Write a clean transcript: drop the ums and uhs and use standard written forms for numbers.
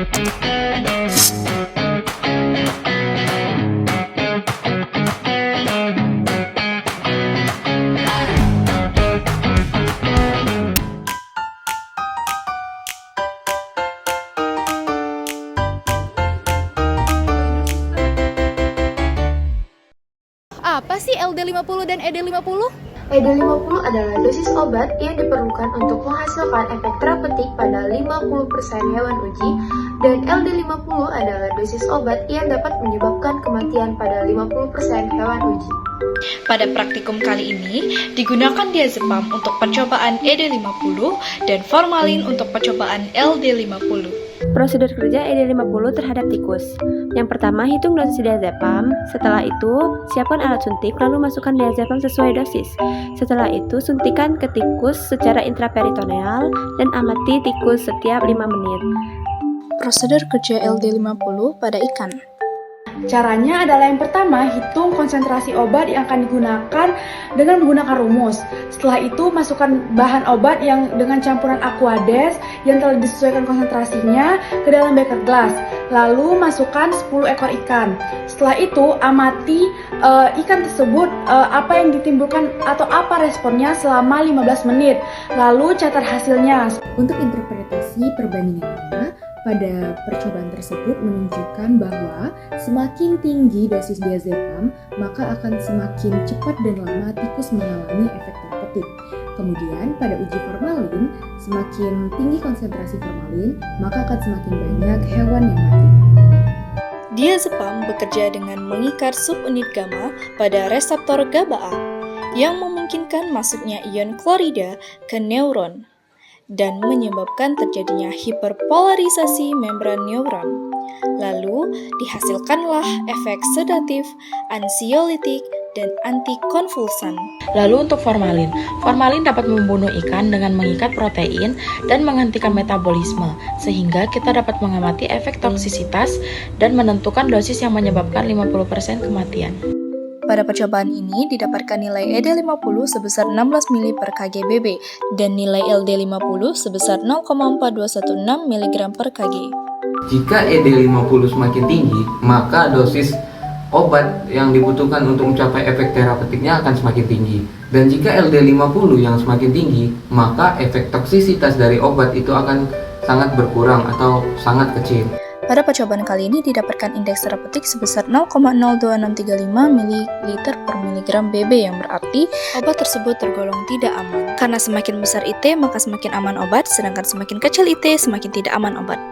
Apa sih LD50 dan ED50? ED50 adalah dosis obat yang diperlukan untuk menghasilkan efek terapeutik pada 50% hewan uji, dan LD50 adalah dosis obat yang dapat menyebabkan kematian pada 50% hewan uji. Pada praktikum kali ini, digunakan diazepam untuk percobaan ED50 dan formalin untuk percobaan LD50. Prosedur kerja ED50 terhadap tikus. Yang pertama, hitung dosis diazepam. Setelah itu, siapkan alat suntik lalu masukkan diazepam sesuai dosis. Setelah itu, suntikan ke tikus secara intraperitoneal dan amati tikus setiap 5 menit. Prosedur kerja LD50 pada ikan. Caranya adalah yang pertama, hitung konsentrasi obat yang akan digunakan dengan menggunakan rumus. Setelah itu, masukkan bahan obat yang dengan campuran Aquades yang telah disesuaikan konsentrasinya ke dalam beker gelas. Lalu masukkan 10 ekor ikan. Setelah itu, amati ikan tersebut apa yang ditimbulkan atau apa responnya selama 15 menit. Lalu catat hasilnya. Untuk interpretasi perbandingannya, pada percobaan tersebut menunjukkan bahwa semakin tinggi dosis diazepam, maka akan semakin cepat dan lama tikus mengalami efek terapeutik. Kemudian pada uji formalin, semakin tinggi konsentrasi formalin, maka akan semakin banyak hewan yang mati. Diazepam bekerja dengan mengikat subunit gamma pada reseptor GABA A yang memungkinkan masuknya ion klorida ke neuron dan menyebabkan terjadinya hiperpolarisasi membran neuron. Lalu, dihasilkanlah efek sedatif, ansiolitik, dan antikonvulsan. Lalu untuk formalin dapat membunuh ikan dengan mengikat protein dan menghentikan metabolisme, sehingga kita dapat mengamati efek toksisitas dan menentukan dosis yang menyebabkan 50% kematian. Pada percobaan ini didapatkan nilai ED50 sebesar 16 mili per kg/BB dan nilai LD50 sebesar 0,4216 mg per kg. Jika ED50 semakin tinggi, maka dosis obat yang dibutuhkan untuk mencapai efek terapeutiknya akan semakin tinggi. Dan jika LD50 yang semakin tinggi, maka efek toksisitas dari obat itu akan sangat berkurang atau sangat kecil. Pada percobaan kali ini didapatkan indeks terapeutik sebesar 0,02635 ml per miligram BB, yang berarti obat tersebut tergolong tidak aman. Karena semakin besar IT, maka semakin aman obat, sedangkan semakin kecil IT, semakin tidak aman obat.